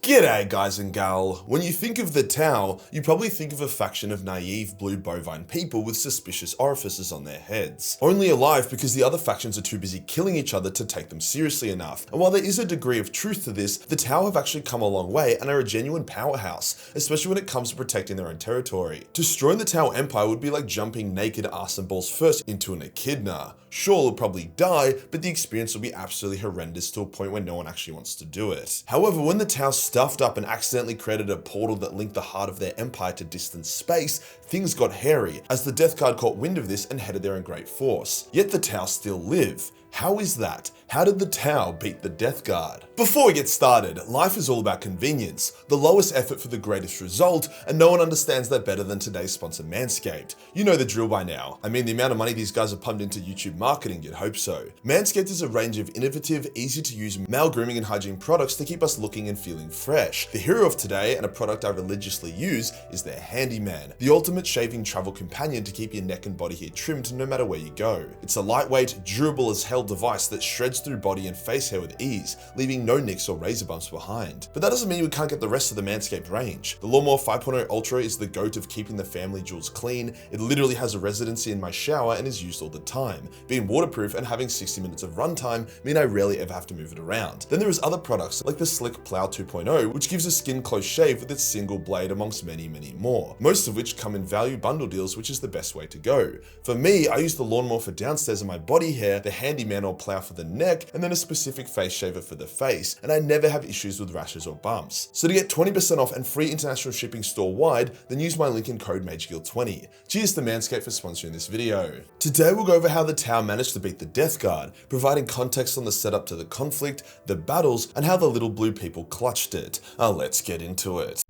G'day guys and gal. When you think of the Tau, you probably think of a faction of naive blue bovine people with suspicious orifices on their heads. Only alive because the other factions are too busy killing each other to take them seriously enough. And while there is a degree of truth to this, the Tau have actually come a long way and are a genuine powerhouse, especially when it comes to protecting their own territory. Destroying the Tau Empire would be like jumping naked arse and balls first into an echidna. Sure, it'll probably die, but the experience will be absolutely horrendous to a point where no one actually wants to do it. However, when the Tau stuffed up and accidentally created a portal that linked the heart of their empire to distant space, things got hairy, as the Deathguard caught wind of this and headed there in great force. Yet the Tau still live. How is that? How did the Tau beat the Deathguard? Before we get started, life is all about convenience, the lowest effort for the greatest result, and no one understands that better than today's sponsor Manscaped. You know the drill by now. I mean, the amount of money these guys have pumped into YouTube marketing, you'd hope so. Manscaped is a range of innovative, easy to use male grooming and hygiene products to keep us looking and feeling fresh. The hero of today, and a product I religiously use, is their Handyman, the ultimate shaving travel companion to keep your neck and body hair trimmed no matter where you go. It's a lightweight, durable as hell device that shreds through body and face hair with ease, leaving no nicks or razor bumps behind. But that doesn't mean we can't get the rest of the Manscaped range. The Lawnmower 5.0 Ultra is the goat of keeping the family jewels clean. It literally has a residency in my shower and is used all the time. Being waterproof and having 60 minutes of runtime mean I rarely ever have to move it around. Then there is other products like the Slick Plow 2.0, which gives a skin close shave with its single blade, amongst many more. Most of which come in value bundle deals, which is the best way to go. For me, I use the lawnmower for downstairs of my body hair, the Handyman or Plow for the neck, and then a specific face shaver for the face, and I never have issues with rashes or bumps. So to get 20% off and free international shipping store-wide, then use my link and code Majorkill20. Cheers to Manscaped for sponsoring this video. Today we'll go over how the Tau managed to beat the Deathguard, providing context on the setup to the conflict, the battles, and how the little blue people clutched it. Let's get into it.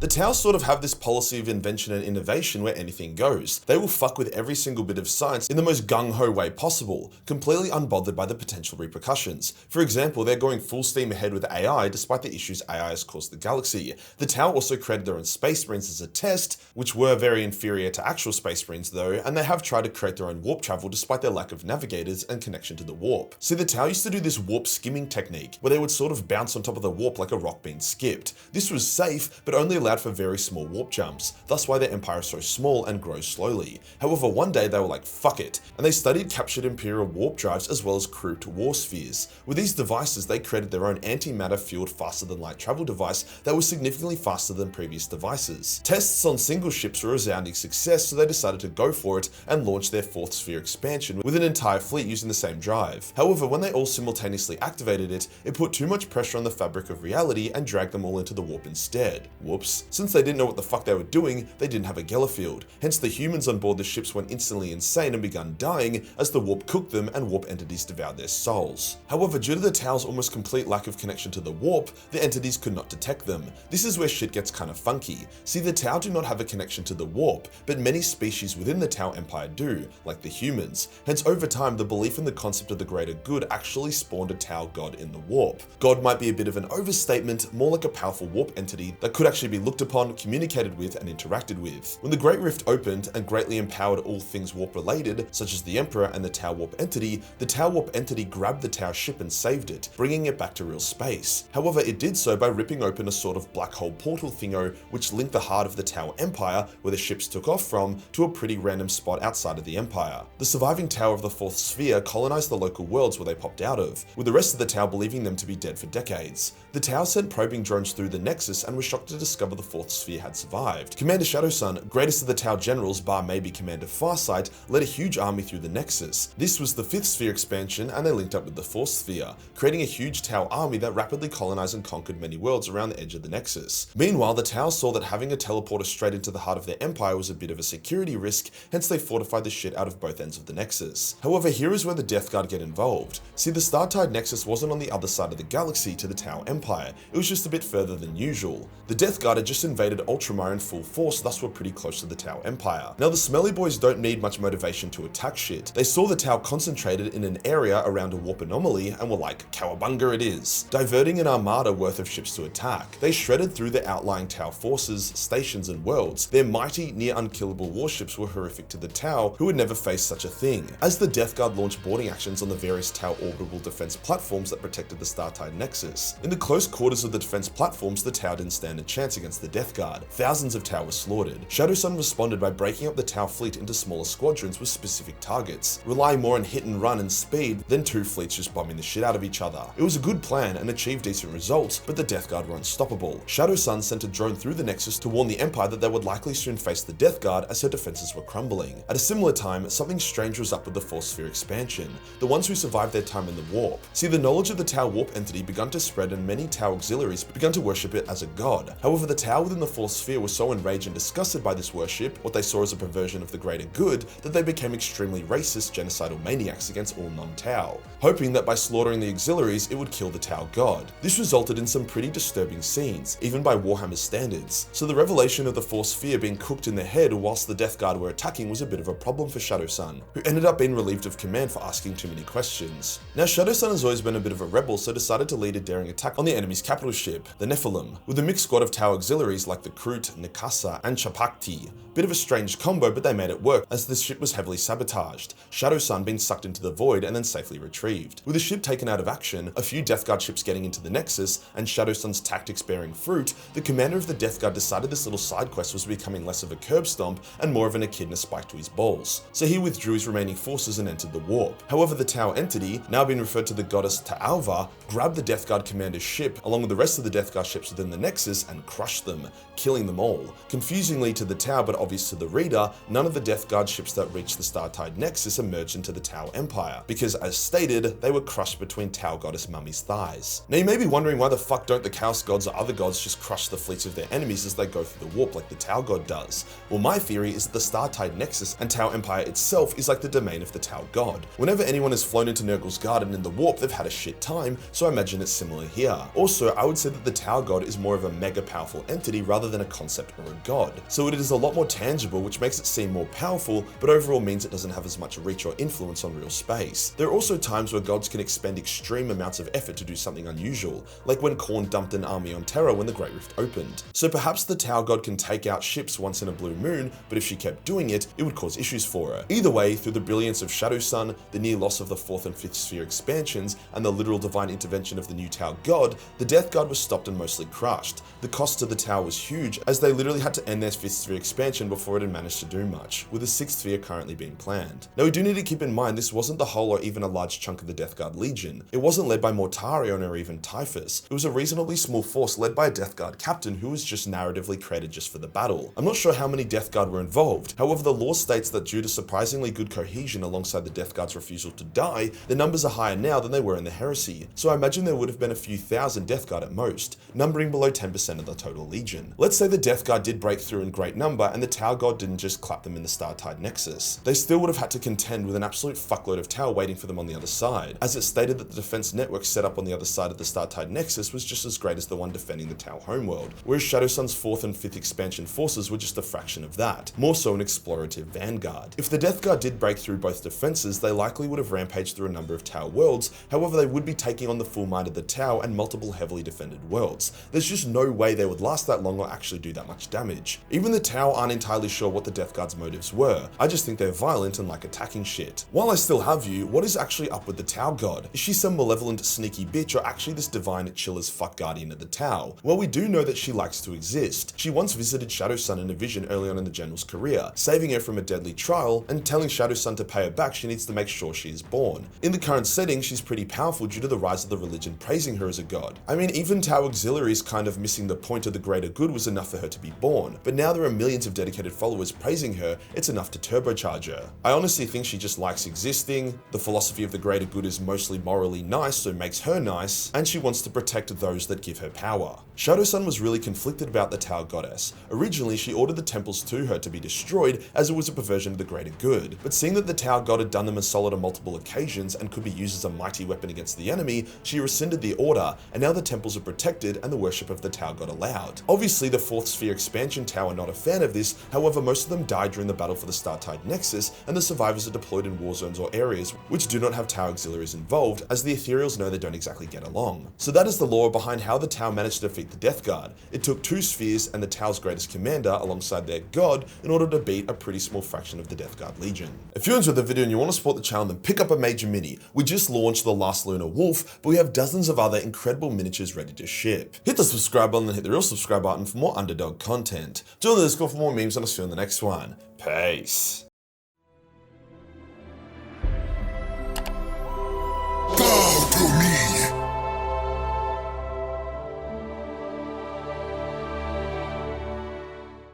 The Tau sort of have this policy of invention and innovation where anything goes. They will fuck with every single bit of science in the most gung-ho way possible, completely unbothered by the potential repercussions. For example, they're going full steam ahead with AI despite the issues AI has caused the galaxy. The Tau also created their own space marines as a test, which were very inferior to actual space marines though, and they have tried to create their own warp travel despite their lack of navigators and connection to the warp. See, the Tau used to do this warp skimming technique, where they would sort of bounce on top of the warp like a rock being skipped. This was safe, but only allowed for very small warp jumps, thus why their empire is so small and grows slowly. However, one day they were like, fuck it, and they studied captured Imperial warp drives as well as grouped war spheres. With these devices, they created their own antimatter fueled faster than light travel device that was significantly faster than previous devices. Tests on single ships were a resounding success, so they decided to go for it and launch their fourth sphere expansion with an entire fleet using the same drive. However, when they all simultaneously activated it, it put too much pressure on the fabric of reality and dragged them all into the warp instead. Whoops. Since they didn't know what the fuck they were doing, they didn't have a Gellerfield. Hence the humans on board the ships went instantly insane and began dying as the warp cooked them and warp entities devoured their souls. However, due to the Tau's almost complete lack of connection to the warp, the entities could not detect them. This is where shit gets kinda funky. See, the Tau do not have a connection to the warp, but many species within the Tau Empire do, like the humans. Hence over time, the belief in the concept of the greater good actually spawned a Tau god in the warp. God might be a bit of an overstatement, more like a powerful warp entity that could actually be looked upon, communicated with, and interacted with. When the Great Rift opened and greatly empowered all things warp related, such as the Emperor and the Tau Warp Entity, the Tau Warp Entity grabbed the Tau ship and saved it, bringing it back to real space. However, it did so by ripping open a sort of black hole portal thingo which linked the heart of the Tau Empire, where the ships took off from, to a pretty random spot outside of the Empire. The surviving Tau of the Fourth Sphere colonized the local worlds where they popped out of, with the rest of the Tau believing them to be dead for decades. The Tau sent probing drones through the Nexus and were shocked to discover the Fourth Sphere had survived. Commander Shadowsun, greatest of the Tau generals bar maybe Commander Farsight, led a huge army through the Nexus. This was the Fifth Sphere expansion, and they linked up with the Fourth Sphere, creating a huge Tau army that rapidly colonized and conquered many worlds around the edge of the Nexus. Meanwhile, the Tau saw that having a teleporter straight into the heart of their empire was a bit of a security risk, hence they fortified the shit out of both ends of the Nexus. However, here is where the Deathguard get involved. See, the Startide Nexus wasn't on the other side of the galaxy to the Tau Empire, it was just a bit further than usual. The Deathguard had just invaded Ultramar in full force, thus were pretty close to the Tau Empire. Now the Smelly Boys don't need much motivation to attack shit. They saw the Tau concentrated in an area around a warp anomaly and were like, cowabunga it is, diverting an armada worth of ships to attack. They shredded through the outlying Tau forces, stations and worlds. Their mighty, near unkillable warships were horrific to the Tau, who had never faced such a thing. As the Deathguard launched boarding actions on the various Tau orbital defense platforms that protected the Startide Nexus. In the close quarters of the defense platforms, the Tau didn't stand a chance against the Deathguard. Thousands of Tau were slaughtered. Shadowsun responded by breaking up the Tau fleet into smaller squadrons with specific targets, relying more on hit and run and speed than two fleets just bombing the shit out of each other. It was a good plan and achieved decent results, but the Deathguard were unstoppable. Shadowsun sent a drone through the Nexus to warn the Empire that they would likely soon face the Deathguard as her defenses were crumbling. At a similar time, something strange was up with the Force Sphere expansion, the ones who survived their time in the warp. See, the knowledge of the Tau warp entity began to spread and many Tau auxiliaries began to worship it as a god. However, the Tau within the Force Sphere were so enraged and disgusted by this worship, what they saw as a perversion of the greater good, that they became extremely racist, genocidal maniacs against all non-Tau, hoping that by slaughtering the auxiliaries, it would kill the Tau god. This resulted in some pretty disturbing scenes, even by Warhammer standards. So the revelation of the Force Sphere being cooked in the head whilst the Deathguard were attacking was a bit of a problem for Shadowsun, who ended up being relieved of command for asking too many questions. Now Shadowsun has always been a bit of a rebel, so decided to lead a daring attack on the enemy's capital ship, the Nephilim, with a mixed squad of Tau auxiliaries like the Kroot, Nikasa, and Chapakti. Bit of a strange combo, but they made it work as this ship was heavily sabotaged, Shadowsun being sucked into the void and then safely retrieved. With the ship taken out of action, a few Deathguard ships getting into the Nexus, and Shadowsun's tactics bearing fruit, the commander of the Deathguard decided this little side quest was becoming less of a curb stomp and more of an echidna spike to his balls. So he withdrew his remaining forces and entered the warp. However, the Tau entity, now being referred to the goddess Ta'alva, grabbed the Deathguard commander's ship along with the rest of the Deathguard ships within the Nexus and crushed them, killing them all. Confusingly to the Tau but obvious to the reader, none of the Deathguard ships that reached the Startide Nexus emerged into the Tau Empire, because as stated, they were crushed between Tau goddess Mummy's thighs. Now you may be wondering why the fuck don't the Chaos Gods or other gods just crush the fleets of their enemies as they go through the warp like the Tau God does? Well, my theory is that the Startide Nexus and Tau Empire itself is like the domain of the Tau God. Whenever anyone has flown into Nurgle's garden in the warp, they've had a shit time, so I imagine it's similar here. Also, I would say that the Tau God is more of a mega powerful entity rather than a concept or a god, so it is a lot more tangible, which makes it seem more powerful, but overall means it doesn't have as much reach or influence on real space. There are also times where gods can expend extreme amounts of effort to do something unusual, like when Khorne dumped an army on Terra when the Great Rift opened. So perhaps the Tau God can take out ships once in a blue moon, but if she kept doing it, it would cause issues for her. Either way, through the brilliance of Shadowsun, the near loss of the 4th and 5th sphere expansions, and the literal divine intervention of the new Tau God, the Deathguard was stopped and mostly crushed. The cost to the Tau was huge, as they literally had to end their 5th sphere expansion before it had managed to do much, with a 6th sphere currently being planned. Now we do need to keep in mind this wasn't the whole or even a large chunk of the Deathguard Legion. It wasn't led by Mortarion or even Typhus. It was a reasonably small force led by a Deathguard captain who was just narratively created just for the battle. I'm not sure how many Deathguard were involved, however the lore states that due to surprisingly good cohesion alongside the Deathguard's refusal to die, the numbers are higher now than they were in the Heresy, so I imagine there would have been a few thousand Deathguard at most, numbering below 10% of the total Legion. Let's say the Deathguard did break through in great number and the Tau God didn't just clap them in the Startide Nexus. They still would have had to contend with an absolute fuckload of Tau waiting for them on the other side, as it stated that the defense network set up on the other side of the Startide Nexus was just as great as the one defending the Tau homeworld, whereas Shadowsun's 4th and 5th expansion forces were just a fraction of that, more so an explorative vanguard. If the Deathguard did break through both defenses, they likely would have rampaged through a number of Tau worlds, however they would be taking on the full might of the Tau and multiple heavily defended worlds. There's just no way they would last that long or actually do that much damage. Even the Tau aren't entirely sure what the Deathguard's motives were. I just think they're violent and like attacking shit. While I still have you, what is actually up with the Tau God? Is she some malevolent sneaky bitch or actually this divine chill as fuck guardian of the Tau? Well, we do know that she likes to exist. She once visited Shadowsun in a vision early on in the General's career, saving her from a deadly trial and telling Shadowsun to pay her back she needs to make sure she is born. In the current setting, she's pretty powerful due to the rise of the religion praising her as a god. I mean, even Tau auxiliaries kind of missing the point of the greater good was enough for her to be born, but now there are millions of dedicated followers praising her, it's enough to turbocharge her. I honestly think she just likes existing, the philosophy of the greater good is mostly morally nice so makes her nice, and she wants to protect those that give her power. Shadowsun was really conflicted about the Tau goddess. Originally, she ordered the temples to her to be destroyed as it was a perversion of the greater good, but seeing that the Tau god had done them a solid on multiple occasions and could be used as a mighty weapon against the enemy, she rescinded the order, and now the temples are protected and the worship of the Tau god allowed. Obviously, the 4th Sphere expansion Tau are not a fan of this, however most of them died during the battle for the Startide Nexus, and the survivors are deployed in war zones or areas which do not have Tau auxiliaries involved, as the Ethereals know they don't exactly get along. So that is the lore behind how the Tau managed to defeat the Deathguard. It took 2 spheres and the Tau's greatest commander alongside their god in order to beat a pretty small fraction of the Deathguard Legion. If you enjoyed the video and you want to support the channel, then pick up a major mini. We just launched the Last Lunar Wolf, but we have dozens of other incredible miniatures ready to ship. Hit the subscribe button and hit the real subscribe button for more Underdog content. Join the Discord for more memes and I'll see you in the next one. Peace.